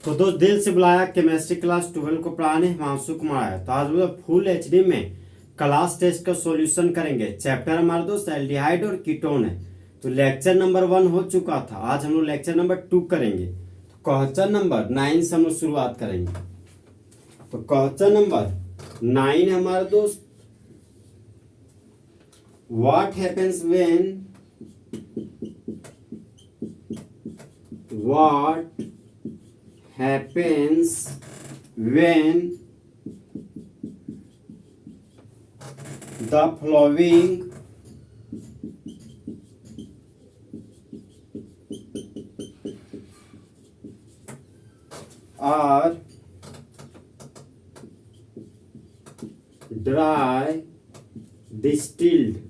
तो दोस्त दिल से बुलाया केमिस्ट्री क्लास 12 को पढ़ाने हिमांशु कुमार आया। तो आज वो फुल एचडी में क्लास टेस्ट का सॉल्यूशन करेंगे। चैप्टर हमारे दोस्त एल्डिहाइड और कीटोन है। तो लेक्चर नंबर 1 हो चुका था, आज हम लोग लेक्चर नंबर 2 करेंगे। तो क्वेश्चन नंबर 9 से हम लोग शुरुआत करेंगे। तो क्वेश्चन नंबर 9 है हमारे दोस्त, what happens when what happens when the following are dry distilled?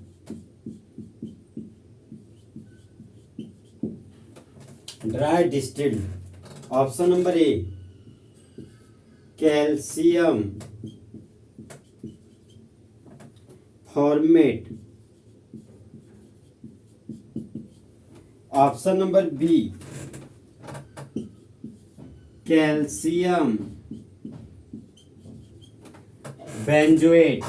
Dry distilled. Option number A calcium formate. Option number B calcium benzoate.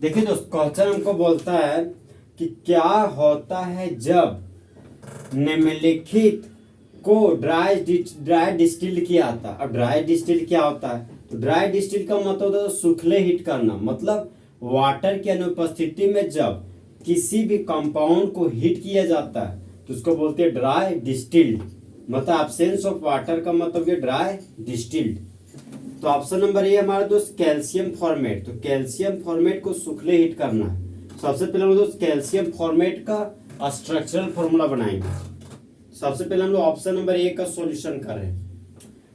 देखिए दोस्त, क्वेश्चन हमको बोलता है कि क्या होता है जब निम्नलिखित को ड्राई डिस्टिल किया जाता है। अब ड्राई डिस्टिल क्या होता है? तो ड्राई डिस्टिल का मतलब होता है सूखले हीट करना, मतलब वाटर की अनुपस्थिति में जब किसी भी कंपाउंड को हीट किया जाता है तो उसको बोलते हैं ड्राई डिस्टिल्ड। मतलब एब्सेंस ऑफ वाटर का मतलब ये ड्राई डिस्टिल्ड। तो ऑप्शन नंबर ए हमारे दोस्त कैल्शियम फॉर्मेट। तो कैल्शियम फॉर्मेट को सूखले हीट करना है। सबसे पहले हम दोस्त कैल्शियम फॉर्मेट का स्ट्रक्चरल फॉर्मूला बनाएंगे। सबसे पहले हम लोग ऑप्शन नंबर ए का सॉल्यूशन कर रहे हैं।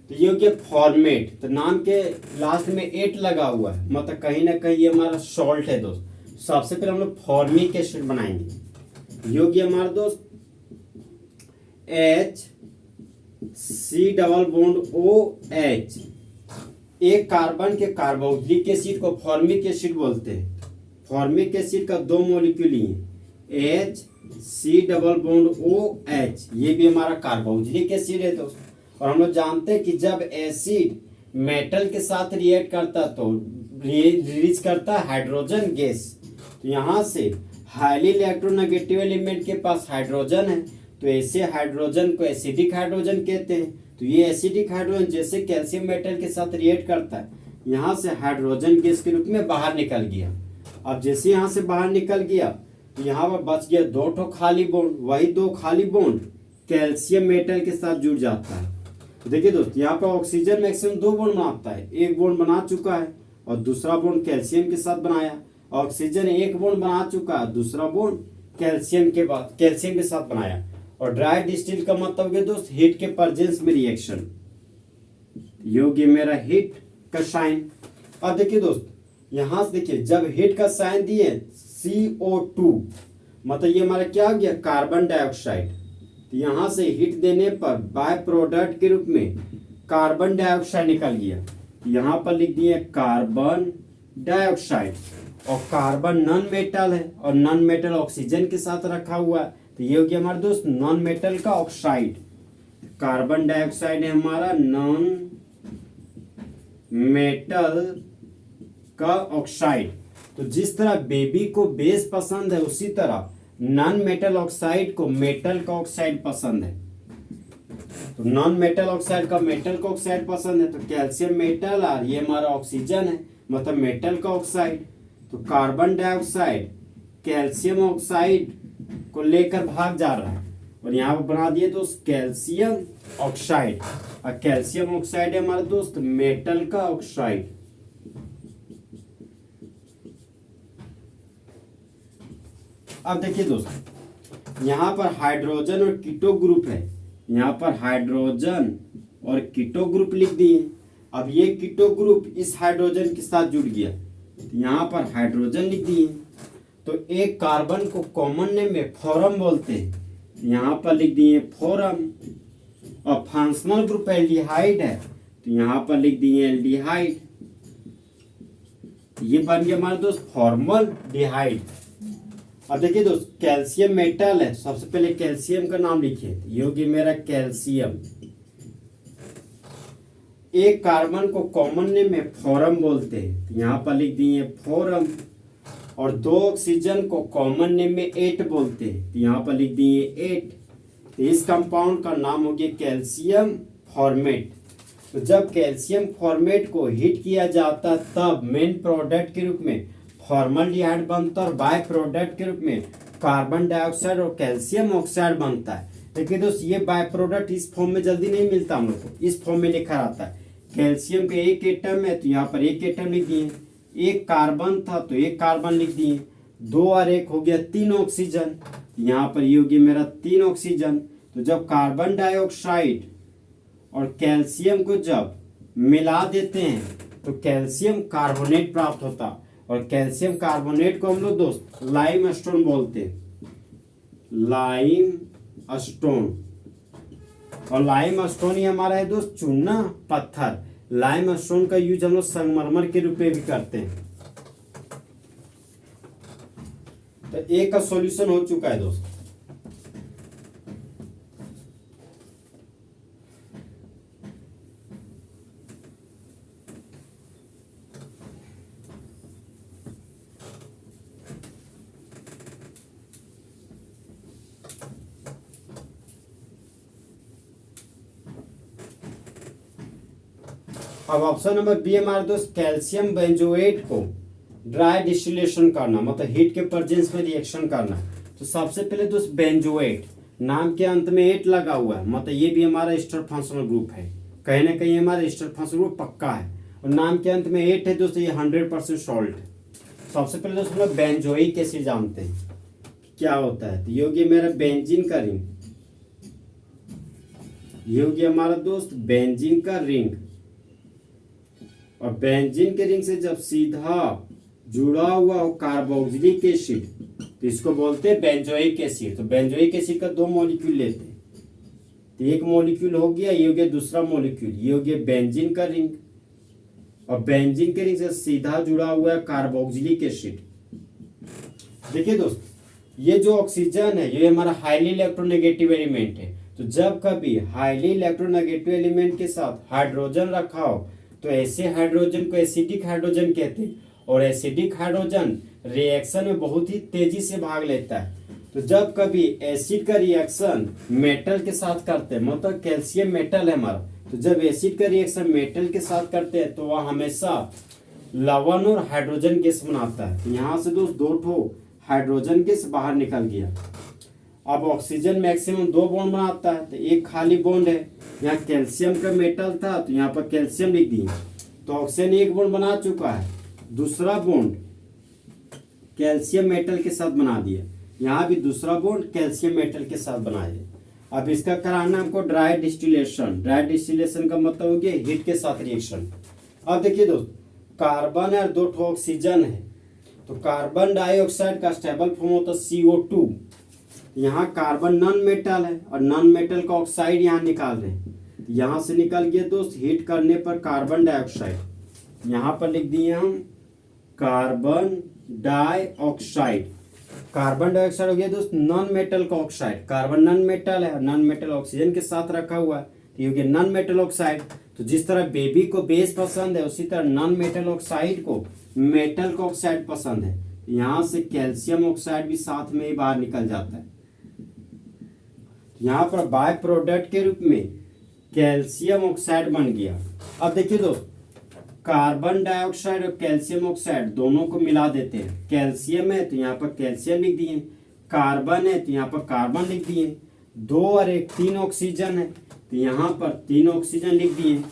तो ये हो गया फॉर्मेट, तो नाम के लास्ट में एट लगा हुआ है, मतलब कहीं ना कहीं ये हमारा सॉल्ट है दोस्त। सबसे पहले हम लोग फॉर्मिक एसिड बनाएंगे। ये हो गया हमारा दोस्त H C double bond OH। एक कार्बन के कार्बोक्सिलिक एसिड को फॉर्मिक एसिड बोलते हैं। फॉर्मिक एसिड का 2 मॉलिक्यूल है, H C double bond OH। ये भी हमारा कार्बोक्सिलिक एसिड है दोस्त। और हम लोग जानते हैं कि जब एसिड मेटल के साथ रिएक्ट करता तो रिलीज करता है हाइड्रोजन गैस। तो यहाँ से हाईली इलेक्ट्रोनेगेटिव एलिमेंट के पास हाइड्रोजन है, तो ऐसे हाइड्रोजन को एसिडिक हाइड्रोजन कहते हैं। तो ये एसिडिक हाइड्रोजन जैसे कैल्शियम मेटल के साथ रिएक्ट करता है, यहाँ से हाइड्रोजन गैस के रूप में बाहर निकल गया। अब जैसे यहाँ से बाहर निकल गया तो यहाँ पर बच गया 2 ठो खाली बॉन्ड। वही 2 खाली बॉन्ड कैल्शियम मेटल के साथ जुड़ जाता है। तो देखिए दोस्त, यहाँ पर ऑक्सीजन मैक्सिमम 2 बॉन्ड बनाता है। एक बॉन्ड बना चुका है और दूसरा बॉन्ड कैल्शियम के साथ बनाया। ऑक्सीजन एक बॉन्ड बना चुका है, दूसरा बॉन्ड कैल्शियम के साथ बनाया। और ड्राई डिस्टिल का मतलब है दोस्त हीट के प्रेजेंस में रिएक्शन। योग्य मेरा हीट का साइन। अब देखिए दोस्त, यहां से देखिए जब हीट का साइन दिए CO2, मतलब ये हमारा क्या हो गया कार्बन डाइऑक्साइड। तो यहां से हीट देने पर बाय प्रोडक्ट के रूप में कार्बन डाइऑक्साइड निकल गया। यहां पर लिख दिए कार्बन डाइऑक्साइड। और कार्बन नॉन मेटल है और नॉन मेटल ऑक्सीजन के साथ रखा हुआ है, तो ये हो गया हमारे दोस्त नॉन मेटल का ऑक्साइड। कार्बन डाइऑक्साइड है हमारा नॉन मेटल का ऑक्साइड। तो जिस तरह बेबी को बेस पसंद है, उसी तरह नॉन मेटल ऑक्साइड को मेटल का ऑक्साइड पसंद है। तो नॉन मेटल ऑक्साइड का मेटल का ऑक्साइड पसंद है। तो कैल्शियम मेटल और ये हमारा ऑक्सीजन है, मतलब मेटल का ऑक्साइड। तो कार्बन डाइऑक्साइड कैल्शियम ऑक्साइड को लेकर भाग जा रहा है और यहाँ पर बना दिए दोस्त कैल्शियम ऑक्साइड। और कैल्शियम ऑक्साइड है हमारे दोस्त मेटल का ऑक्साइड। अब देखिए दोस्त, यहाँ पर हाइड्रोजन और कीटो ग्रुप है। यहाँ पर हाइड्रोजन और कीटो ग्रुप लिख दिए। अब ये कीटो ग्रुप इस हाइड्रोजन के साथ जुड़ गया, यहाँ पर हाइड्रोजन लिख दिए। तो एक कार्बन को कॉमन नेम में फोरम बोलते हैं, यहाँ पर लिख दिए फोरम। और फंक्शनल ग्रुप एल्डिहाइड है, तो यहाँ पर लिख दिए एल्डिहाइड। ये बन गया हमारे दोस्त फॉर्मल डिहाइड। अब देखिए दोस्त, कैल्शियम मेटल है, सबसे पहले कैल्शियम का नाम लिखिए, ये हो गया मेरा कैल्शियम। एक कार्बन को कॉमन नेम में फोरम बोलते हैं, तो यहाँ पर लिख दिए फोरम। और दो ऑक्सीजन को कॉमन नेम में एट बोलते हैं, तो यहाँ पर लिख दिए एट। तो इस कंपाउंड का नाम हो गया कैल्शियम फॉर्मेट। तो जब कैल्शियम फॉर्मेट को हीट किया जाता तब मेन प्रोडक्ट के रूप में फॉर्मल्डिहाइड बनता है और बाय प्रोडक्ट के रूप में कार्बन डाइऑक्साइड और कैल्शियम ऑक्साइड बनता है। देखिए दोस्त, ये बाय प्रोडक्ट इस फॉर्म में जल्दी नहीं मिलता हम लोग को, इस फॉर्म में लिखा रहता है। कैल्शियम के एक एटम है तो यहाँ पर एक एटम लिख दिए, एक कार्बन था तो एक कार्बन लिख दिए, दो और एक हो गया तीन ऑक्सीजन, यहाँ पर ये हो गया मेरा तीन ऑक्सीजन। तो जब कार्बन डाइऑक्साइड और कैल्शियम को जब मिला देते हैं तो कैल्शियम कार्बोनेट प्राप्त होता, और कैल्शियम कार्बोनेट को हम लोग दोस्त लाइम स्टोन बोलते हैं, लाइम स्टोन। और लाइम स्टोन ही हमारा है दोस्त चूना पत्थर। लाइम स्टोन का यूज हम लोग संगमरमर के रूप में भी करते हैं। तो ए का सॉल्यूशन हो चुका है दोस्त। अब ऑप्शन नंबर बी हमारे दोस्त, कैल्शियम बेंजोएट को ड्राई डिस्टिलेशन करना, मतलब हीट के प्रेजेंस में रिएक्शन करना। तो सबसे पहले दोस्त बेंजोएट, नाम के अंत में एट लगा हुआ है, मतलब ये भी हमारा एस्टर फंक्शनल ग्रुप है, कहीं ना कहीं हमारा एस्टर फंक्शनल ग्रुप पक्का है। और नाम के अंत में एट है दोस्त, ये 100% सॉल्ट है। सबसे पहले दोस्त हम लोग बेंजोइक एसिड जानते हैं क्या होता है। तो ये हो गया मेरा बेंजीन का रिंग, ये हो गया हमारा दोस्त बेंजीन का रिंग। और बेंजीन के रिंग से जब सीधा जुड़ा हुआ हो कार्बोक्सिलिक एसिड तो इसको बोलते हैं बेंजोइक एसिड। तो बेंजोइक एसिड का दो मॉलिक्यूल लेते हैं, तो एक मॉलिक्यूल हो गया, ये हो गया दूसरा मॉलिक्यूल, ये हो गया बेंजीन का रिंग। और बेंजीन के रिंग से सीधा जुड़ा हुआ है कार्बोक्सिलिक एसिड। देखिए दोस्त, ये जो ऑक्सीजन है ये हमारा हाईली इलेक्ट्रोनेगेटिव एलिमेंट है। तो जब कभी हाईली इलेक्ट्रोनेगेटिव एलिमेंट के साथ हाइड्रोजन रखा हो तो ऐसे हाइड्रोजन को एसिडिक हाइड्रोजन कहते हैं। और एसिडिक हाइड्रोजन रिएक्शन में बहुत ही तेजी से भाग लेता है। तो जब कभी एसिड का रिएक्शन मेटल के साथ करते हैं, मतलब कैल्शियम मेटल है हमारा, तो जब एसिड का रिएक्शन मेटल के साथ करते हैं तो वह हमेशा लवण और हाइड्रोजन गैस बनाता है। तो यहाँ से दोस्त दो ठो हाइड्रोजन गैस बाहर निकल गया। अब ऑक्सीजन मैक्सिमम दो बॉन्ड बनाता है, तो एक खाली बॉन्ड है, यहाँ कैल्शियम का मेटल था तो यहाँ पर कैल्शियम लिख दिए, तो ऑक्सीजन एक बॉन्ड बना चुका है, दूसरा बॉन्ड कैल्शियम मेटल के साथ बना दिया, यहाँ भी दूसरा बॉन्ड कैल्शियम मेटल के साथ बना दिया। अब इसका कराना हमको ड्राई डिस्टिलेशन। ड्राई डिस्टिलेशन का मतलब हो गया हीट के साथ रिएक्शन। अब देखिए दोस्त, कार्बन है, दो ठो ऑक्सीजन है, तो कार्बन डाइऑक्साइड का स्टेबल फॉर्म होता है CO2। यहाँ कार्बन नॉन मेटल है और नॉन मेटल का ऑक्साइड यहाँ निकाल रहे हैं, यहाँ से निकल गया दोस्त हीट करने पर कार्बन डाइऑक्साइड, यहाँ पर लिख दिए हम कार्बन डाइऑक्साइड। कार्बन डाइऑक्साइड हो गया दोस्त नॉन मेटल का ऑक्साइड, कार्बन नॉन मेटल है, नॉन मेटल ऑक्सीजन के साथ रखा हुआ है, तो ये हो गया नॉन मेटल ऑक्साइड। तो जिस तरह बेबी को बेस पसंद है उसी तरह नॉन मेटल ऑक्साइड को मेटल का ऑक्साइड पसंद है, यहाँ से कैल्शियम ऑक्साइड भी साथ में ही बाहर निकल जाता है। यहाँ पर बाय प्रोडक्ट के रूप में कैल्शियम ऑक्साइड बन गया। अब देखिए दोस्त, कार्बन डाइऑक्साइड और कैल्शियम ऑक्साइड दोनों को मिला देते हैं। कैल्शियम है तो यहाँ पर कैल्शियम लिख दिए, कार्बन है तो यहाँ पर कार्बन लिख दिए, दो और एक तीन ऑक्सीजन है तो यहाँ पर तीन ऑक्सीजन लिख दिए,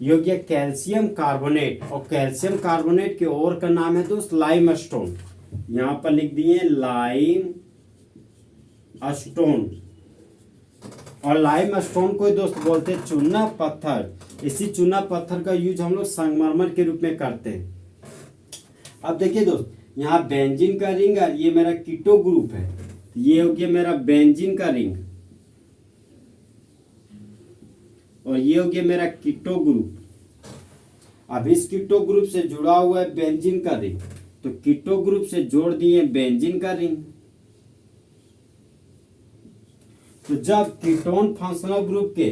ये हो गया कैल्शियम कार्बोनेट। और कैल्शियम कार्बोनेट के और का नाम है दोस्त लाइम स्टोन, यहाँ पर लिख दिए लाइम स्टोन। और लाइम स्टोन को दोस्त बोलते हैं चूना पत्थर। इसी चूना पत्थर का यूज हम लोग संगमरमर के रूप में करते हैं। अब देखिए दोस्त, यहाँ बेंजीन का रिंग है, ये मेरा कीटो ग्रुप है, ये हो गया मेरा बेंजीन का रिंग, और ये हो गया मेरा कीटो ग्रुप। अब इस कीटो ग्रुप से जुड़ा हुआ है बेंजीन का रिंग, तो कीटो ग्रुप से जोड़ दिए बेंजीन का रिंग, तो जब कीटोन फंक्शनल ग्रुप के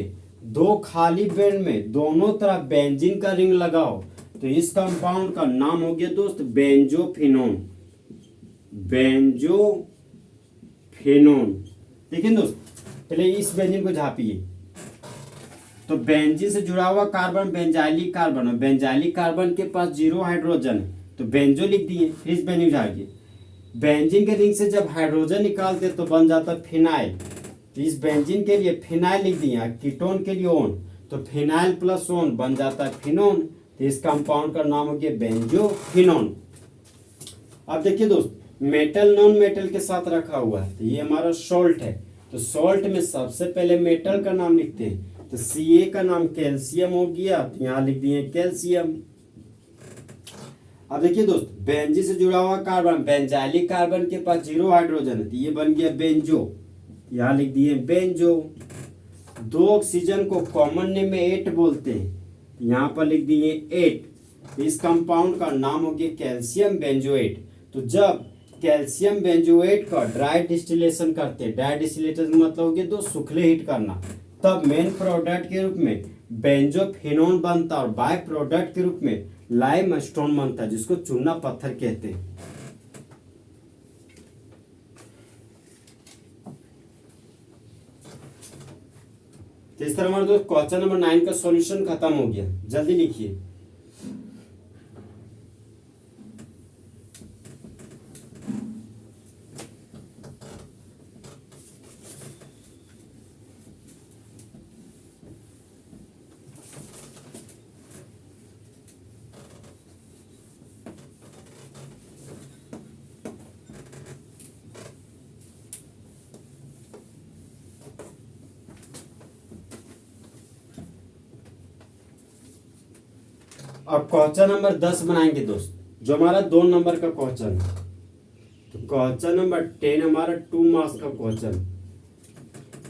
दो खाली बेंड में दोनों तरफ बेंजीन का रिंग लगाओ तो इस कंपाउंड का नाम हो गया दोस्त बेंजोफिनोन। बेंजोफिनोन। देखिए दोस्त, पहले इस बेंजीन को झापिए। तो बेंजीन से जुड़ा हुआ कार्बन बेंजाइलिक कार्बन, और बेंजाइलिक कार्बन के पास 0 हाइड्रोजन है तो बेंजो लिख दिए। फिर इस बेंजीन झाड़िए। बेंजीन के रिंग से जब हाइड्रोजन निकालते तो बन जाता फिनाइल। तो इस बेंजीन के लिए फिनाइल लिख दिया, कीटोन के लिए ओन, तो फिनाइल प्लस ओन बन जाता है फिनोन। तो इस कंपाउंड का नाम हो गया बेंजोफिनोन। अब देखिए दोस्त, मेटल नॉन मेटल के साथ रखा हुआ है, तो ये हमारा सॉल्ट है। तो सॉल्ट में सबसे पहले मेटल का नाम लिखते हैं, तो Ca का नाम कैल्शियम हो गया, तो यहाँ लिख दिए कैल्शियम। अब देखिए दोस्त, बेंजीन से जुड़ा हुआ कार्बन बेंजाइलिक कार्बन के पास 0 हाइड्रोजन है, तो ये बन गया बेंजो, यहाँ लिख दिए बेंजो। दो ऑक्सीजन को कॉमन नेम में 8 बोलते हैं, यहाँ पर लिख दिए 8। इस कंपाउंड का नाम हो गया कैल्शियम बेंजोएट। तो जब कैल्शियम बेंजोएट का ड्राई डिस्टिलेशन करते हैं, ड्राई डिस्टिलेशन मतलब हो गया दोस्त सुखले हीट करना, तब मेन प्रोडक्ट के रूप में बेंजोफिनोन बनता और बाय प्रोडक्ट के रूप में लाइम स्टोन बनता है, जिसको चूना पत्थर कहते हैं। तो इस तरह हमारे दोस्त क्वेश्चन नंबर 9 का सॉल्यूशन खत्म हो गया। जल्दी लिखिए। अब क्वेश्चन नंबर 10 बनाएंगे दोस्त, जो हमारा 2 नंबर का क्वेश्चन है। तो क्वेश्चन नंबर 10 हमारा 2 मार्क्स का क्वेश्चन।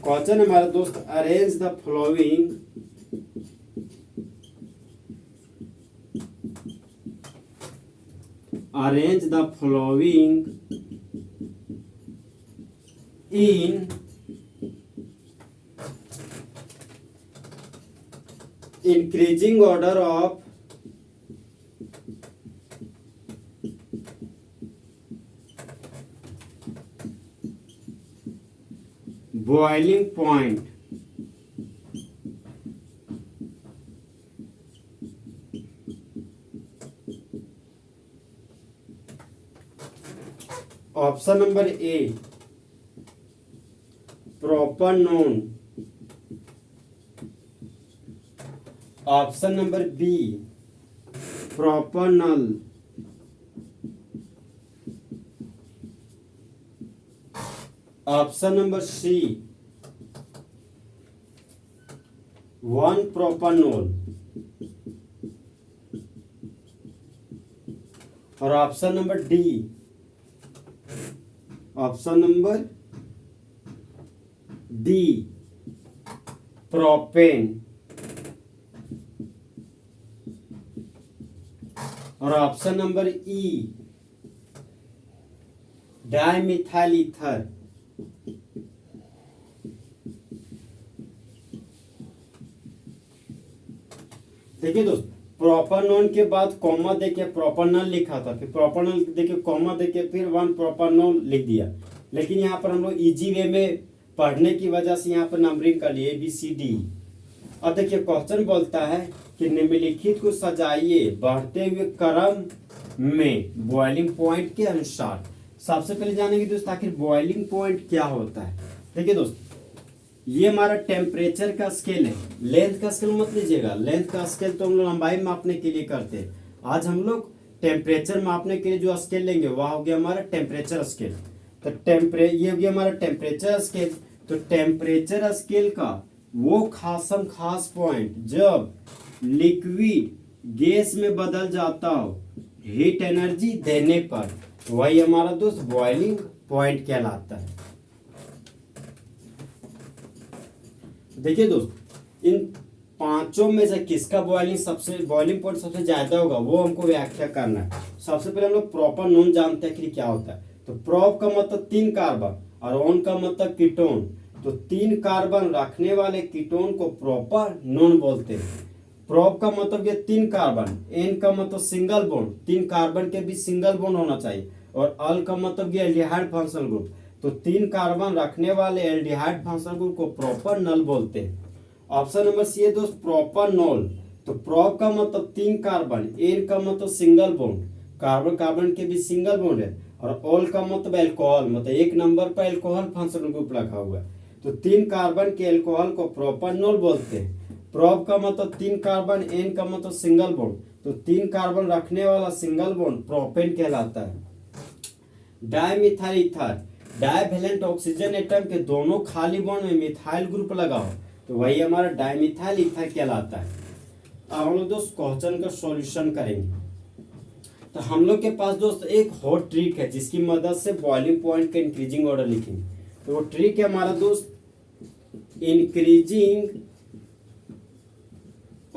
क्वेश्चन हमारा दोस्त, arrange the following in increasing order of boiling point. Option number A propanone, option number B propanal, option number C 1 propanol, और ऑप्शन नंबर डी प्रोपेन, और option number E dimethyl ether. देखिए दोस्त, propanone के बाद comma देके प्रोपानल लिखा था, फिर प्रोपानल देके कॉमा देके फिर 1 प्रोपानोल लिख दिया। लेकिन यहाँ पर हम लोग इजी वे में पढ़ने की वजह से यहाँ पर नंबरिंग कर लिए ABCD। अब देखिए क्वेश्चन बोलता है कि निम्नलिखित को सजाइए बढ़ते हुए क्रम में बॉइलिंग पॉइंट के अनुसार। सबसे पहले जानेंगे दोस्त आखिर बॉइलिंग पॉइंट क्या होता है। देखिए दोस्त, ये हमारा टेम्परेचर का स्केल है। लेंथ का स्केल मत लीजिएगा, लेंथ का स्केल तो हम लोग लंबाई मापने के लिए करते हैं। आज हम लोग टेम्परेचर मापने के लिए जो स्केल लेंगे वह हो गया हमारा टेम्परेचर स्केल। तो ये हो गया हमारा टेम्परेचर स्केल। तो टेम्परेचर स्केल का वो खास पॉइंट जब लिक्विड गैस में बदल जाता हो हीट एनर्जी देने पर, वही हमारा दोस्त बॉइलिंग पॉइंट कहलाता है। देखिए दोस्त, इन पांचों में से किसका बॉइलिंग पॉइंट सबसे ज्यादा होगा वो हमको व्याख्या करना है। सबसे पहले हम लोग प्रोपानोन जानते हैं कि क्या होता है। तो प्रोप का मतलब 3 कार्बन और ओन का मतलब कीटोन। तो 3 कार्बन रखने वाले कीटोन को प्रोपर नॉन बोलते हैं। प्रोप का मतलब ये 3 कार्बन, एन का मतलब सिंगल बॉन्ड, 3 कार्बन के बीच सिंगल बॉन्ड होना चाहिए, और अल का मतलब ये एल्डिहाइड फंक्शनल ग्रुप। तो 3 कार्बन रखने वाले एल्डिहाइड फंक्शनल ग्रुप को प्रोपर नल बोलते हैं। ऑप्शन नंबर सी है दोस्त प्रोपर नॉल। तो प्रोप का मतलब 3 कार्बन, एन का मतलब सिंगल बॉन्ड, कार्बन कार्बन के बीच सिंगल बॉन्ड है, और ऑल का मतलब अल्कोहल, मतलब 1 नंबर पर अल्कोहल फंक्शनल ग्रुप लगा हुआ है। तो 3 कार्बन के अल्कोहल को प्रोपर नॉल बोलते हैं। प्रोप का मतलब 3 कार्बन, एन का मतलब सिंगल बॉन्ड, तो 3 कार्बन रखने वाला सिंगल बॉन्ड प्रोपेन कहलाता है। Dimethyl ether, divalent oxygen atom के दोनों खाली बॉन्ड में मिथाइल ग्रुप लगाओ तो वही हमारा डाइमिथाइल ईथर कहलाता है। अब हम लोग दोस्त क्वेश्चन का सॉल्यूशन करेंगे। तो हम लोग के पास दोस्त एक हॉट ट्रिक है जिसकी मदद से बॉइलिंग पॉइंट का इंक्रीजिंग ऑर्डर लिखेंगे। तो वो ट्रिक है हमारा दोस्त increasing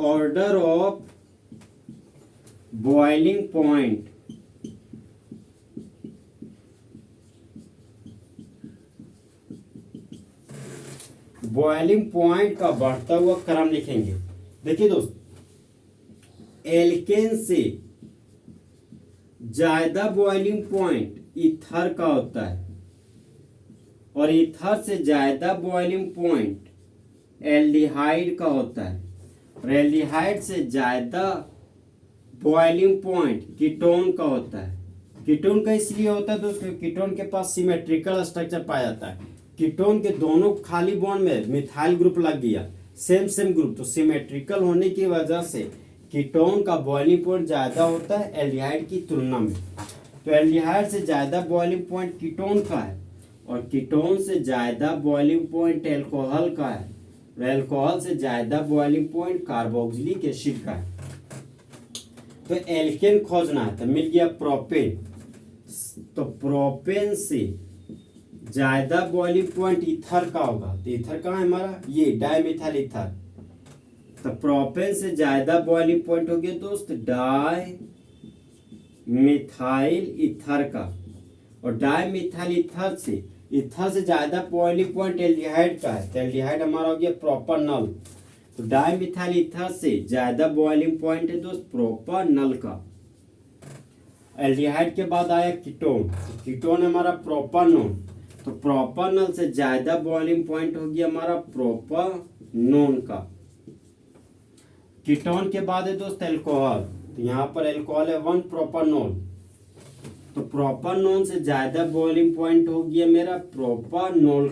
order of boiling point. Boiling point का बढ़ता हुआ क्रम लिखेंगे। देखिए दोस्त, एल्केन से ज्यादा बॉइलिंग पॉइंट ईथर का होता है, और ईथर से ज्यादा बॉइलिंग पॉइंट एल्डिहाइड का होता है, और एल्डिहाइड से ज्यादा बॉइलिंग पॉइंट कीटोन का होता है। कीटोन का इसलिए होता है दोस्तों, कीटोन के पास सिमेट्रिकल स्ट्रक्चर पाया जाता है। कीटोन के दोनों खाली बॉन्ड में मिथाइल ग्रुप लग गया, सेम ग्रुप, तो सिमेट्रिकल होने की वजह से कीटोन का बॉइलिंग पॉइंट ज्यादा होता है एल्डिहाइड की तुलना में। तो एल्डिहाइड से ज्यादा बॉइलिंग पॉइंट कीटोन का है, और कीटोन से ज्यादा बॉइलिंग पॉइंट एल्कोहल का है, और एल्कोहल से ज्यादा बॉइलिंग पॉइंट कार्बोक्सिलिक एसिड का है। तो एल्केन खोजना है, तो मिल गया प्रोपेन। तो प्रोपेन से ज्यादा बॉइलिंग पॉइंट ईथर का होगा, तो ईथर का है हमारा ये डाइमिथाइल ईथर। तो प्रोपेन से ज्यादा बॉइलिंग पॉइंट हो गया दोस्त डाई मिथाइल ईथर का, और डाई मिथाइल ईथर से ज्यादा बॉइलिंग पॉइंट एल्डिहाइड का है, तो एल्डिहाइड हमारा हो गया प्रोपानॉल। तो डाई मिथाइल ईथर से ज्यादा बॉइलिंग पॉइंट है दोस्त प्रोपानॉल का। एल्डिहाइड के बाद आया कीटोन, तो कीटोन हमारा प्रोपानोन। तो प्रोपानॉल से ज्यादा बॉइलिंग पॉइंट हो गया हमारा प्रोपानोन का। कीटोन के बाद है दोस्त एल्कोहल, तो यहाँ पर एल्कोहल है 1 प्रोपानोल। तो प्रोपानोन से ज्यादा बॉइलिंग पॉइंट हो गया मेरा प्रोपानोल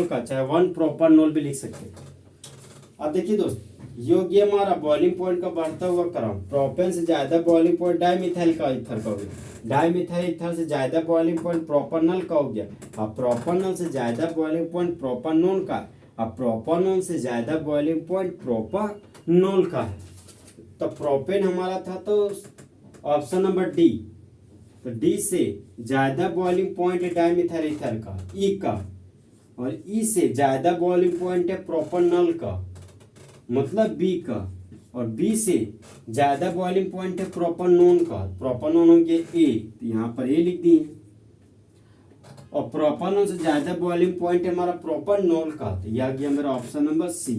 का, चाहे 1 प्रोपानोल भी लिख सकते हैं। अब देखिए दोस्त, ये हो गया हमारा बॉइलिंग पॉइंट का बढ़ता हुआ क्रम। प्रोपेन से ज्यादा बॉइलिंग पॉइंट डाइमिथाइल का ईथर का हो गया, डाइमिथाइल ईथर से ज्यादा बॉइलिंग पॉइंट प्रोपानॉल का हो गया, अब प्रोपानॉल से ज्यादा बॉइलिंग पॉइंट प्रोपानोन का, अब प्रोपानोन से ज्यादा बॉइलिंग पॉइंट प्रोपानोल का है। तो प्रोपेन हमारा था तो ऑप्शन नंबर डी। तो डी से ज्यादा बॉइलिंग पॉइंट है डाइमिथाइल ईथर का, ई का, और ई से ज्यादा बॉइलिंग पॉइंट है प्रोपानॉल का, मतलब बी का, और बी से ज्यादा बॉइलिंग पॉइंट है प्रोपानोन का, प्रोपानोन हो गया ए, तो यहाँ पर ए लिख दिए। और प्रोपानोन से ज्यादा बॉइलिंग पॉइंट है हमारा प्रोपानोल का, तो यह गया मेरा ऑप्शन नंबर सी।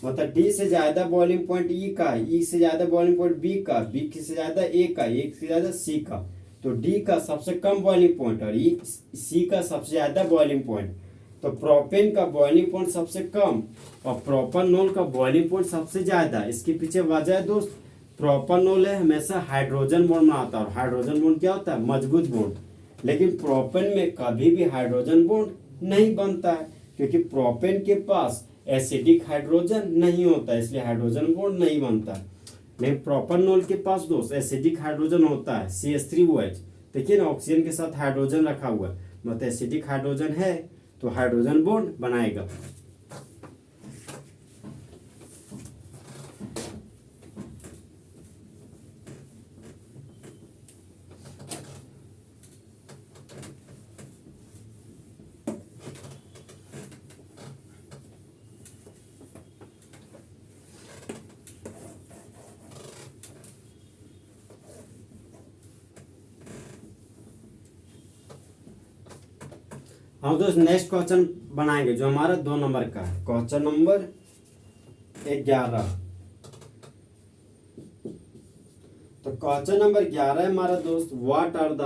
मतलब डी से ज्यादा बॉइलिंग पॉइंट ई का, ई से ज्यादा बॉइलिंग पॉइंट बी का, बी से ज्यादा ए का, ए से ज्यादा सी का। तो डी का सबसे कम बॉइलिंग पॉइंट और ई सी का सबसे ज्यादा बॉइलिंग पॉइंट। तो प्रोपेन का बॉइलिंग पॉइंट सबसे कम और प्रोपानोल का बॉइलिंग पॉइंट सबसे ज्यादा। इसके पीछे वजह है दोस्त, प्रोपानोल है हमेशा हाइड्रोजन बॉन्ड बनाता है, और हाइड्रोजन बॉन्ड क्या होता है, मजबूत बॉन्ड। लेकिन प्रोपेन में कभी भी हाइड्रोजन बॉन्ड नहीं बनता है, क्योंकि प्रोपेन के पास एसिडिक हाइड्रोजन नहीं होता है, इसलिए हाइड्रोजन बॉन्ड नहीं बनता है। लेकिन प्रोपानोल के पास दोस्त एसिडिक हाइड्रोजन होता है, CH3OH। देखिए ना, ऑक्सीजन के साथ हाइड्रोजन रखा हुआ है, मतलब एसिडिक हाइड्रोजन है तो हाइड्रोजन बॉन्ड बनाएगा। हम दोस्त नेक्स्ट क्वेश्चन बनाएंगे जो हमारा 2 नंबर का है, क्वेश्चन नंबर 11। तो क्वेश्चन नंबर 11 है हमारा दोस्त, what are the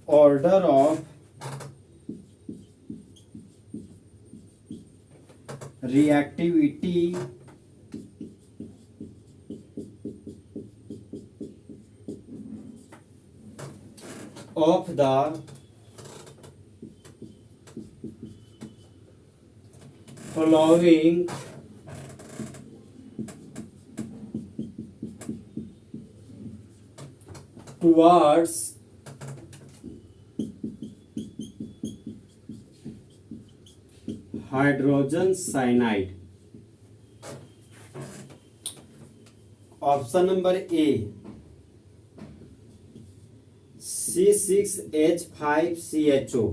order of reactivity of the following towards hydrogen cyanide. Option number A C6H5CHO।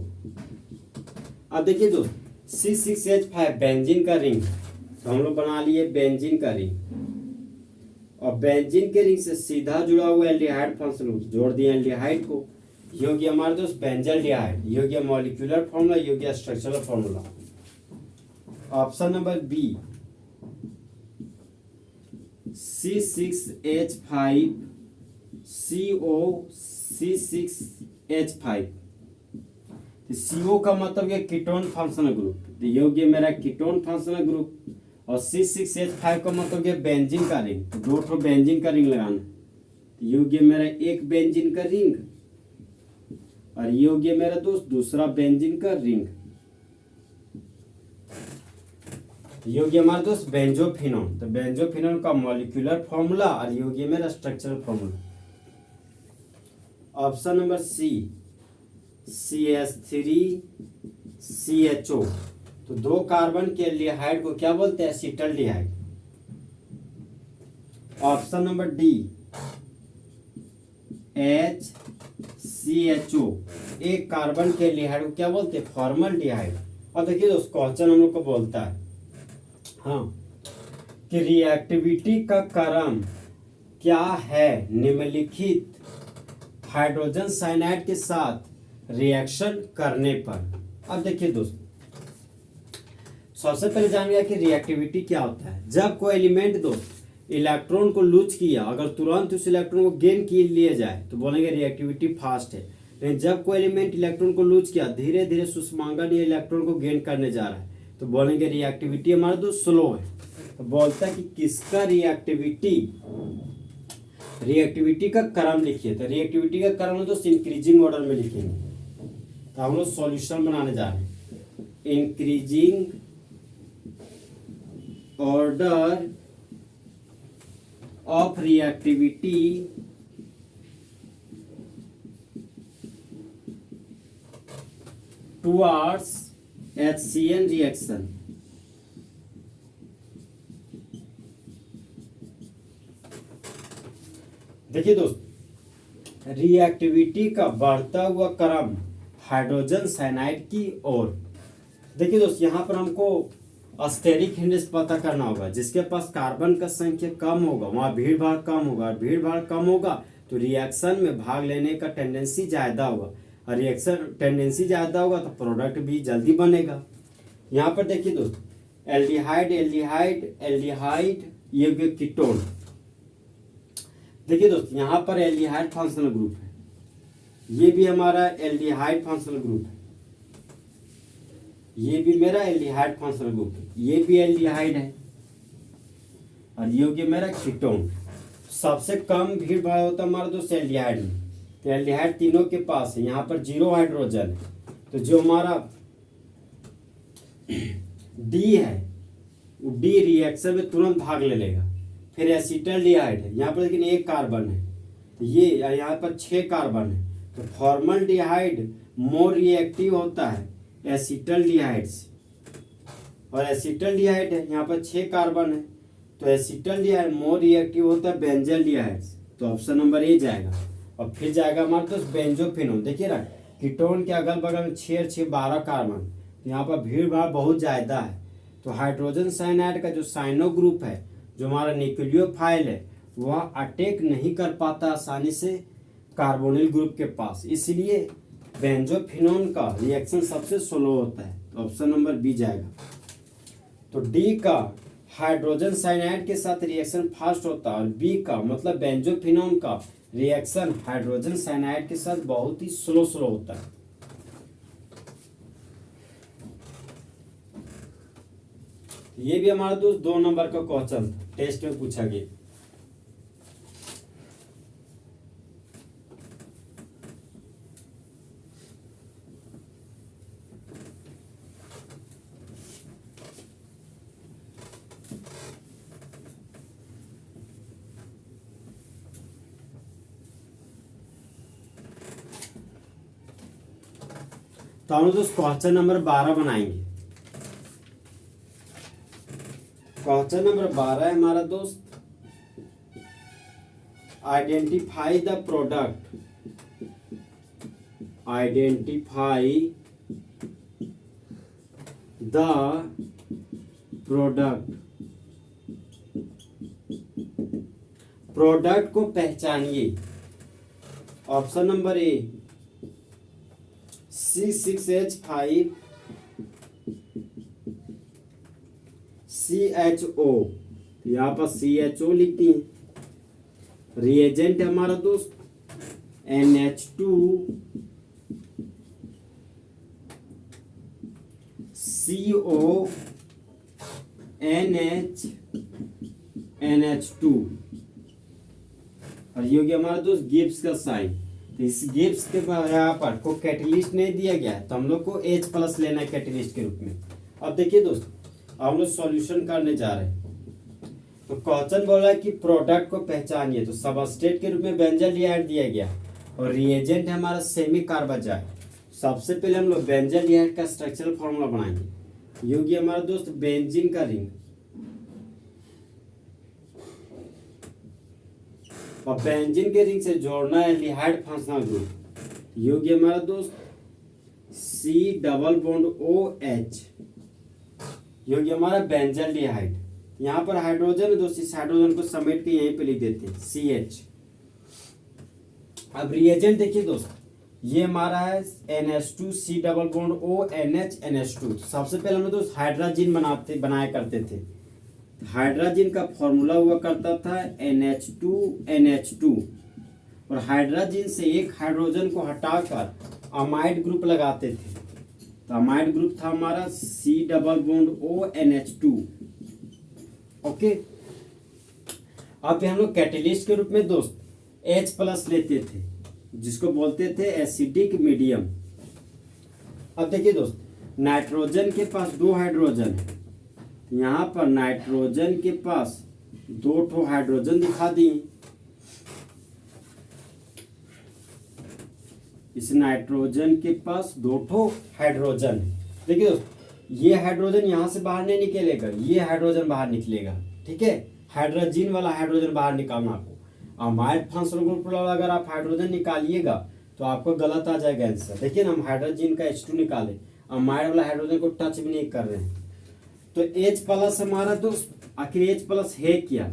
अब देखिए दोस्त, C6H5 बेंजीन का रिंग, तो हम लोग बना लिए बेंजीन का रिंग, और बेंजीन के रिंग से सीधा जुड़ा हुआ एल्डिहाइड फंक्शनल ग्रुप, जोड़ दिया एल्डिहाइड को। ये हो गया हमारे दोस्त बेंजल्डिहाइड, ये हो गया मॉलिक्यूलर फॉर्मूला, ये हो गया structural formula. Option number B C6H5CO C6H5। CO का मतलब ये कीटोन फंक्शनल ग्रुप, तो ये हो गया मेरा कीटोन फंक्शनल ग्रुप, और C6H5 का मतलब ये बेंजीन का रिंग, तो 2 ठो बेंजीन का रिंग लगाना, तो ये हो गया मेरा एक बेंजीन का रिंग, और ये हो गया मेरा दोस्त दूसरा बेंजीन का रिंग। ये हो गया हमारा दोस्त बेंजोफिनोन, तो बेंजोफिनोन का मॉलिक्यूलर फॉर्मूला, और ये हो गया मेरा structural formula. Option number C CH3CHO, तो 2 कार्बन के एल्डिहाइड को क्या बोलते हैं? Acetaldehyde. Option number D HCHO, 1 carbon के एल्डिहाइड को क्या बोलते हैं? फॉर्मल्डिहाइड। और देखिए दोस्त, क्वेश्चन हम लोग को बोलता है हाँ कि रिएक्टिविटी का क्रम क्या है निम्नलिखित हाइड्रोजन साइनाइड के साथ रिएक्शन करने पर। अब देखिए दोस्त, सबसे पहले जान गया कि रिएक्टिविटी क्या होता है। जब कोई एलिमेंट दोस्त इलेक्ट्रॉन को लूज किया, अगर तुरंत उस इलेक्ट्रॉन को गेन किए लिए जाए तो बोलेंगे रिएक्टिविटी फास्ट है। लेकिन जब कोई एलिमेंट इलेक्ट्रॉन को लूज किया, धीरे धीरे सुषमांगन ये इलेक्ट्रॉन को गेन करने जा रहा है, तो बोलेंगे रिएक्टिविटी हमारा दोस्त स्लो है। तो बोलता है कि किसका रिएक्टिविटी का क्रम लिखिए, तो रिएक्टिविटी का क्रम दोस्त इंक्रीजिंग ऑर्डर में लिखेंगे। तो हम लोग सॉल्यूशन बनाने जा रहे हैं, increasing order of reactivity towards HCN reaction. देखिए दोस्त, रिएक्टिविटी का बढ़ता हुआ क्रम हाइड्रोजन साइनाइड की ओर। देखिए दोस्त, यहाँ पर हमको स्टेरिक इंडेक्स पता करना होगा। जिसके पास कार्बन का संख्या कम होगा वहाँ भीड़ भाड़ कम होगा, भीड़ भाड़ कम होगा तो रिएक्शन में भाग लेने का टेंडेंसी ज़्यादा होगा, और रिएक्शन टेंडेंसी ज़्यादा होगा तो प्रोडक्ट भी जल्दी बनेगा। यहाँ पर देखिए दोस्त, एल्डिहाइड एल्डिहाइड एल्डिहाइड, ये कीटोन। देखिए दोस्त, यहाँ पर एल्डिहाइड फंक्शनल ग्रुप है, ये भी हमारा एल्डिहाइड फंक्शनल ग्रुप है, ये भी मेरा एल्डिहाइड फंक्शनल ग्रुप है, ये भी एल्डिहाइड है, और ये हो गया मेरा कीटोन। सबसे कम भीड़ भाड़ होता है हमारा दोस्त एल्डिहाइड में, तो एल्डिहाइड तीनों के पास है। यहाँ पर 0 हाइड्रोजन है, तो जो हमारा डी है वो डी रिएक्शन में तुरंत भाग ले लेगा। फिर एसिटल्डिहाइड है, यहाँ पर लेकिन 1 कार्बन है, तो ये यहाँ पर 6 कार्बन है, तो फॉर्मल्डिहाइड मोर रिएक्टिव होता है एसिटल्डिहाइड से, और एसिटल्डिहाइड है यहाँ पर 6 कार्बन है, तो एसिटल्डिहाइड मोर रिएक्टिव होता है बेंजल्डिहाइड से, तो ऑप्शन नंबर ए जाएगा। और फिर जाएगा हमारे पास बेंजोफिनोन। देखिए ना, कीटोन के अगल बगल में 6 6 12 कार्बन, तो यहाँ पर भीड़ भाड़ बहुत ज़्यादा है, तो हाइड्रोजन साइनाइड का जो साइनो ग्रुप है, जो हमारा न्यूक्लियोफाइल है, वह अटैक नहीं कर पाता आसानी से कार्बोनिल ग्रुप के पास, इसलिए बेंजोफिनोन का रिएक्शन सबसे स्लो होता है। तो ऑप्शन नंबर बी जाएगा। तो डी का हाइड्रोजन साइनाइड के साथ रिएक्शन फास्ट होता है, और बी का मतलब बेंजोफिनोन का रिएक्शन हाइड्रोजन साइनाइड के साथ बहुत ही स्लो होता है। ये भी हमारा दोस्त 2 नंबर का क्वेश्चन टेस्ट में पूछा गया। तो हम दोस्त क्वेश्चन नंबर 12 बनाएंगे। क्वेश्चन नंबर 12 है हमारा दोस्त, identify the product, identify the product, product को पहचानिए। Option number A C6H5 CHO, यहाँ पर CHO लिखती है। रिएजेंट है हमारा दोस्त NH2 CO NH2, और ये हो गया हमारा दोस्त गिब्स का साइन। तो इस गिब्स के यहाँ पर को कैटलिस्ट नहीं दिया गया है, तो हम लोग को H+ लेना है कैटलिस्ट के रूप में। अब देखिए दोस्त, हम लोग सॉल्यूशन करने जा रहे हैं। तो क्वेश्चन बोल रहा है कि प्रोडक्ट को पहचानिए, तो सबस्ट्रेट के रूप में बेंजोएल्डिहाइड दिया गया, और रिएजेंट है हमारा सेमी कार्बाजाइड। सबसे पहले हम लोग बेंजोएल्डिहाइड का स्ट्रक्चरल फॉर्मूला बनाएंगे। ये हो गया हमारा दोस्त बेंजीन का रिंग, और बेंजीन के रिंग से जोड़ना है एल्डिहाइड फंक्शनल ग्रुप। ये हो गया हमारा दोस्त C+OH, ये हो गया हमारा बेंजोएल्डिहाइड। यहाँ पर हाइड्रोजन है दोस्त, इस हाइड्रोजन को समेट के यहीं पे लिख देते हैं CH। अब रिएजेंट देखिए दोस्त, ये हमारा है NH2 C+ONH NH2। सबसे पहले हम दोस्त हाइड्रोजन बनाया करते थे। हाइड्रोजन का फॉर्मूला हुआ करता था NH2NH2, और हाइड्रोजन से एक हाइड्रोजन को हटाकर अमाइड ग्रुप लगाते थे। तो अमाइड ग्रुप था हमारा C+ONH2। ओके, अब हम लोग कैटलिस्ट के रूप में दोस्त H+ लेते थे, जिसको बोलते थे एसिडिक मीडियम। अब देखिए दोस्त, नाइट्रोजन के पास 2 हाइड्रोजन है, यहाँ पर नाइट्रोजन के पास 2 ठो हाइड्रोजन दिखा दिए। इस नाइट्रोजन के पास 2 ठो हाइड्रोजन है। देखिए दोस्त, ये हाइड्रोजन यहाँ से बाहर नहीं निकलेगा, ये हाइड्रोजन बाहर निकलेगा। ठीक है, हाइड्रोजन वाला हाइड्रोजन बाहर निकालना आपको। अमाइड फंक्शनल ग्रुप वाला अगर आप हाइड्रोजन निकालिएगा तो आपको गलत आ जाएगा आंसर। देखिए ना, हम हाइड्रोजन का H2 निकाले, अमाइड वाला हाइड्रोजन को टच भी नहीं कर रहे हैं। तो H+ हमारा दोस्त, आखिर H+ है क्या?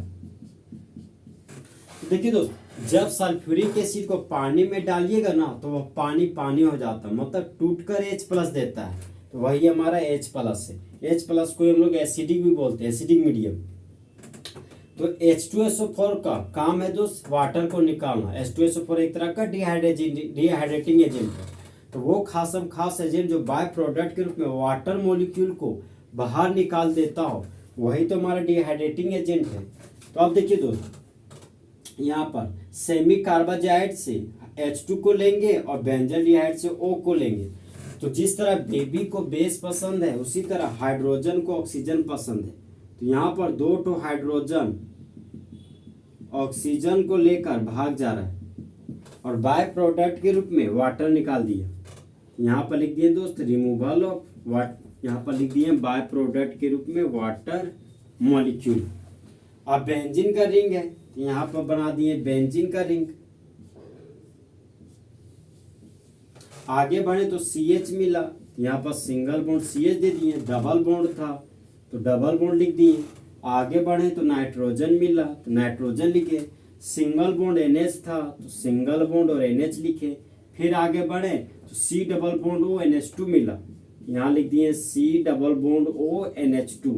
देखिए दोस्त, जब सल्फ्यूरिक एसिड को पानी में डालिएगा ना, तो वह पानी पानी हो जाता है, मतलब टूटकर H+ देता है। तो वही हमारा H+ है। H+ को हम लोग एसिडिक भी बोलते हैं, एसिडिक मीडियम। तो H2SO4 का काम है दोस्त वाटर को निकालना। H2SO4 एक तरह का डिहाइड्रेटिंग एजेंट है। तो वो खास एजेंट जो बाय प्रोडक्ट के रूप में वाटर मॉलिक्यूल को बाहर निकाल देता हो, वही तो हमारा डिहाइड्रेटिंग एजेंट है। तो अब देखिए दोस्त, यहाँ पर सेमी कार्बाजाइड से H2 को लेंगे और बेंजोएल्डिहाइड से O को लेंगे। तो जिस तरह बेबी को बेस पसंद है, उसी तरह हाइड्रोजन को ऑक्सीजन पसंद है। तो यहाँ पर 2 ठो हाइड्रोजन ऑक्सीजन को लेकर भाग जा रहा है, और बाय प्रोडक्ट के रूप में वाटर निकाल दिया। यहाँ पर लिख दिए दोस्त रिमूवल ऑफ वाटर, यहाँ पर लिख दिए बाय प्रोडक्ट के रूप में वाटर मॉलिक्यूल। अब बेंजीन का रिंग है, तो यहाँ पर बना दिए बेंजीन का रिंग। आगे बढ़े तो CH मिला, यहाँ पर सिंगल बॉन्ड CH दे दिए। डबल बॉन्ड था तो डबल बॉन्ड लिख दिए। आगे बढ़े तो नाइट्रोजन मिला तो नाइट्रोजन लिखे, सिंगल बॉन्ड NH था तो सिंगल बॉन्ड और NH लिखे। फिर आगे बढ़े तो C double bond O NH2 मिला, यहाँ लिख दिए C double bond O NH2।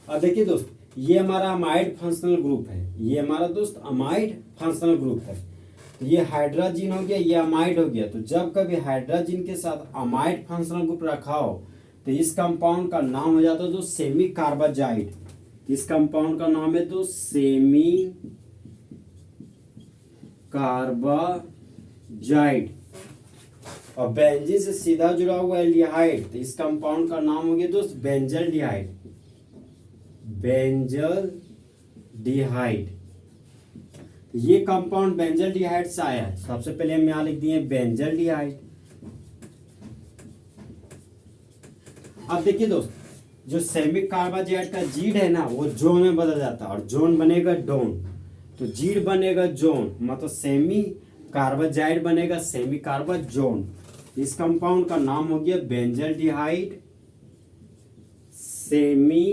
अब देखिए दोस्त, ये हमारा अमाइड फंक्शनल ग्रुप है, ये हमारा दोस्त अमाइड फंक्शनल ग्रुप है। तो ये हाइड्रोजन हो गया, ये अमाइड हो गया। तो जब कभी हाइड्रोजन के साथ अमाइड फंक्शनल ग्रुप रखा हो तो इस कंपाउंड का नाम हो जाता है दोस्त सेमी कार्बाजाइड। इस कंपाउंड का नाम है दोस्त सेमी कार्बाजाइड। और बेंजीन से सीधा जुड़ा हुआ एल्डिहाइड, तो इस कंपाउंड का नाम हो गया दोस्त बेंजल्डिहाइड। बेंजल्डिहाइड, ये कंपाउंड बेंजल्डिहाइड से आया है। सबसे पहले हम यहां लिख दिए बेंजल्डिहाइड। अब देखिए दोस्त, जो सेमी कार्बाजाइड का जीड है ना वो जोन में बदल जाता है और जोन बनेगा डोन। तो जीड बनेगा जोन, मतलब सेमी कार्बाजाइड बनेगा सेमी कार्बाजोन। इस कंपाउंड का नाम हो गया बेंजल्डिहाइड सेमी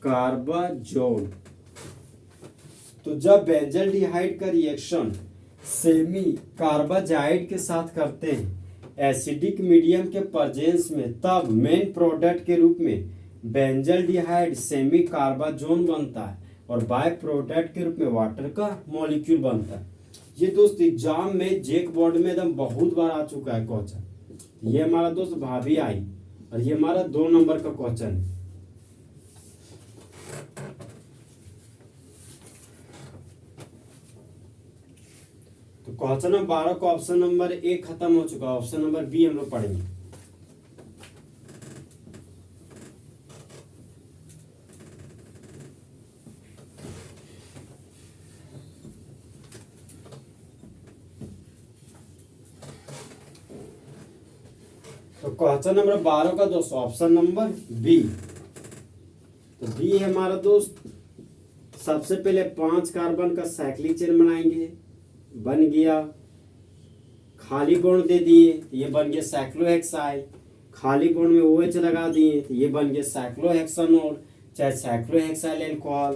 कार्बाजोन। तो जब बेंजल्डिहाइड का रिएक्शन सेमी कार्बाजाइड के साथ करते हैं एसिडिक मीडियम के प्रेजेंस में, तब मेन प्रोडक्ट के रूप में बेंजल्डिहाइड सेमी कार्बाजोन बनता है और बाय प्रोडक्ट के रूप में वाटर का मॉलिक्यूल बनता है। ये दोस्त एग्जाम में जेक बोर्ड में एकदम बहुत बार आ चुका है क्वेश्चन। ये हमारा दोस्त भाभी आई और ये हमारा 2 नंबर का क्वेश्चन है। तो क्वेश्चन नंबर 12 का ऑप्शन नंबर A खत्म हो चुका है, ऑप्शन नंबर B हम लोग पढ़ेंगे। तो क्वेश्चन नंबर 12 का दोस्त ऑप्शन नंबर B। तो B है हमारा दोस्त, सबसे पहले 5 कार्बन का साइक्लिक चेन बनाएंगे, बन गया। खाली बॉन्ड दे दिए तो ये बन गया साइक्लोहेक्साइल। खाली बॉन्ड में OH लगा दिए तो ये बन गया साइक्लोहेक्सानोल, चाहे साइक्लोहेक्साइल अल्कोहल।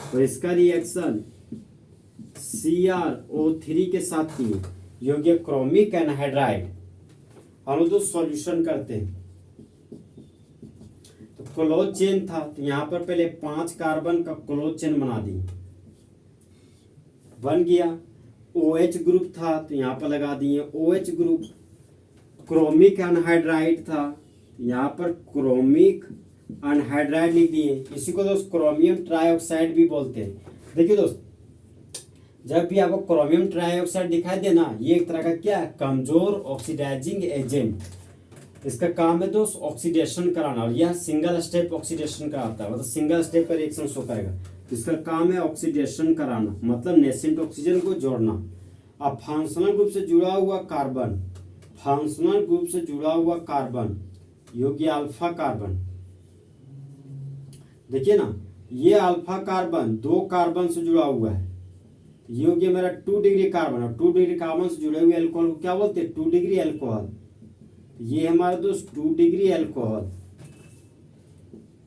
तो इसका रिएक्शन CrO3 के साथ किए, ये हो गया क्रोमिक एनहाइड्राइड। हम लोग तो सॉल्यूशन करते हैं। तो क्लोज चेन था तो यहाँ पर पहले 5 कार्बन का क्लोज चेन बना दिए, बन गया। OH ग्रुप था तो यहाँ पर लगा दिए OH ग्रुप। क्रोमिक एनहाइड्राइड था, यहाँ पर क्रोमिक एनहाइड्राइड लिख दिए। इसी को दोस्त क्रोमियम ट्राइऑक्साइड भी बोलते हैं। देखिए दोस्त, जब भी आपको क्रोमियम ट्राइऑक्साइड दिखाई दे ना, ये एक तरह का क्या है, कमजोर ऑक्सीडाइजिंग एजेंट। इसका काम है दोस्त ऑक्सीडेशन कराना, और यह सिंगल स्टेप ऑक्सीडेशन कराता है, मतलब सिंगल स्टेप का रिएक्शन शो करेगा। इसका काम है ऑक्सीडेशन कराना, मतलब नेसेंट ऑक्सीजन को जोड़ना। अब फंक्शनल ग्रुप से जुड़ा हुआ कार्बन, फंक्शनल ग्रुप से जुड़ा हुआ कार्बन योग्य अल्फा कार्बन। देखिए ना, ये अल्फा कार्बन 2 कार्बन से जुड़ा हुआ है, ये हो गया मेरा 2 डिग्री कार्बन। और 2 डिग्री कार्बन से जुड़े हुए अल्कोहल को क्या बोलते हैं, 2 डिग्री अल्कोहल। ये हमारा दोस्त 2 डिग्री अल्कोहल,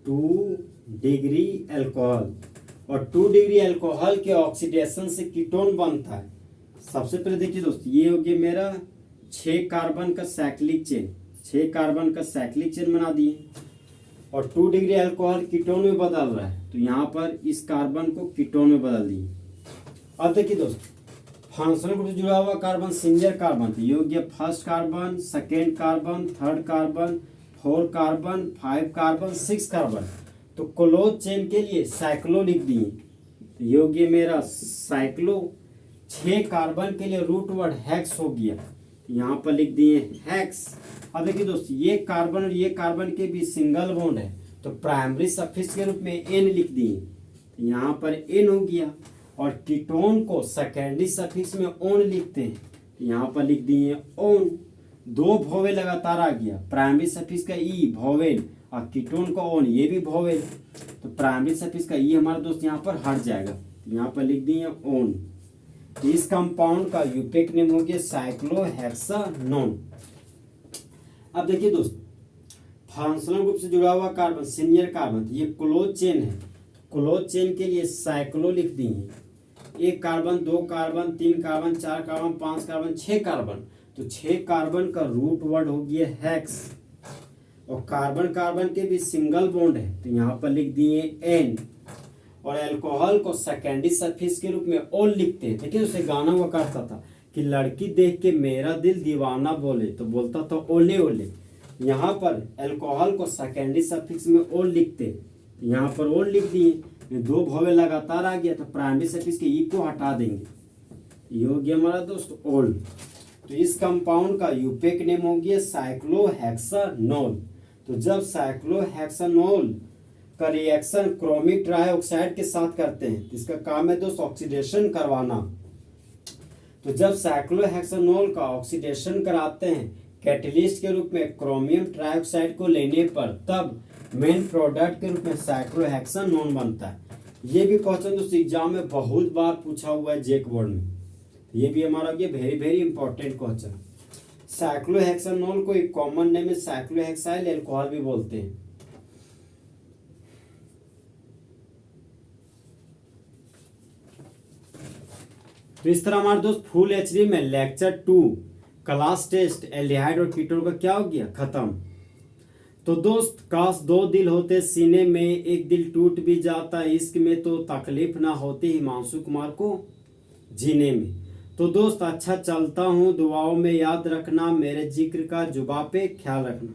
2 डिग्री अल्कोहल। और 2 डिग्री अल्कोहल के ऑक्सीडेशन से कीटोन बनता है। सबसे पहले देखिए दोस्त, ये हो गया मेरा 6 कार्बन का साइक्लिक चेन, 6 कार्बन का साइक्लिक चेन बना दिए। और 2 डिग्री अल्कोहल कीटोन में बदल रहा है, तो यहाँ पर इस कार्बन को कीटोन में बदल दिए। अब देखिए दोस्त, फंक्शनल ग्रुप से जुड़ा हुआ कार्बन सिंगल कार्बन, तो ये हो गया 1st carbon, 2nd carbon, 3rd carbon, 4 carbon, 5 carbon, 6 carbon. तो क्लोज चेन के लिए साइक्लो लिख दिए, तो ये हो गया मेरा साइक्लो। 6 कार्बन के लिए रूट वर्ड हेक्स हो गया, तो यहाँ पर लिख दिए हेक्स। अब देखिए दोस्त, ये कार्बन और ये कार्बन के बीच सिंगल बॉन्ड है, तो प्राइमरी सफिक्स के रूप में N लिख दिए, तो यहाँ पर N हो गया। और कीटोन को सेकेंडरी सफिक्स में ओन लिखते हैं, तो यहाँ पर लिख दिए ओन। 2 वोवेल लगातार आ गया, प्राइमरी सफिक्स का ई वोवेल और कीटोन का ओन, ये भी वोवेल। तो प्राइमरी सफिक्स का ई हमारा दोस्त यहाँ पर हट जाएगा, तो यहाँ पर लिख दिए ओन। इस कंपाउंड का यूपेक नेम हो गया साइक्लोहेक्सानोन। अब देखिए दोस्त, फंक्शनल ग्रुप से जुड़ा हुआ कार्बन सीनियर कार्बन, ये क्लोज चेन है। क्लोज चेन के लिए साइक्लो लिख दिए, एक कार्बन, दो कार्बन, तीन कार्बन, चार कार्बन, पांच कार्बन, छह कार्बन। तो छह कार्बन का रूट वर्ड हो गया हेक्स। और कार्बन कार्बन के भी सिंगल बॉन्ड है तो यहाँ पर लिख दिए एन। और अल्कोहल को सेकेंडरी सफिक्स के रूप में ओल लिखते हैं। देखिए उसे गाना हुआ करता था कि लड़की देख के मेरा दिल दीवाना बोले, तो बोलता था ओले ओले। यहाँ पर अल्कोहल को सेकेंडरी सफिक्स में ओल लिखते, यहाँ पर ओल लिख दिए। दो भवे लगातार आ गया तो प्राइमरी सफिक्स के ई को हटा देंगे, ये हो गया हमारा दोस्त ओल। तो इस कंपाउंड का यूपेक नेम हो गया साइक्लोहेक्सानोल। तो जब साइक्लोहेक्सानोल का रिएक्शन क्रोमिक ट्राइऑक्साइड के साथ करते हैं तो इसका काम है दोस्त ऑक्सीडेशन करवाना। तो जब साइक्लोहेक्सानोल का ऑक्सीडेशन कराते हैं कैटलिस्ट के रूप में क्रोमियम ट्राइऑक्साइड को लेने पर, तब मेन प्रोडक्ट के रूप में साइक्लोहेक्सानोन बनता है। ये भी क्वेश्चन दोस्तों एग्जाम में बहुत बार पूछा हुआ है जेक बोर्ड में, ये भी हमारा ये वेरी वेरी इंपॉर्टेंट क्वेश्चन। साइक्लोहेक्सानोल को एक कॉमन नेम है साइक्लोहेक्साइल अल्कोहल भी बोलते हैं। तो इस तरह हमारे दोस्त फुल एचडी में लेक्चर 2 क्लास टेस्ट एल्डिहाइड और कीटोन का क्या हो गया खत्म। तो दोस्त काश दो दिल होते सीने में, एक दिल टूट भी जाता इश्क में, तो तकलीफ ना होती हिमांशु कुमार को जीने में। तो दोस्त अच्छा चलता हूँ, दुआओं में याद रखना, मेरे जिक्र का जुबा पे ख्याल रखना।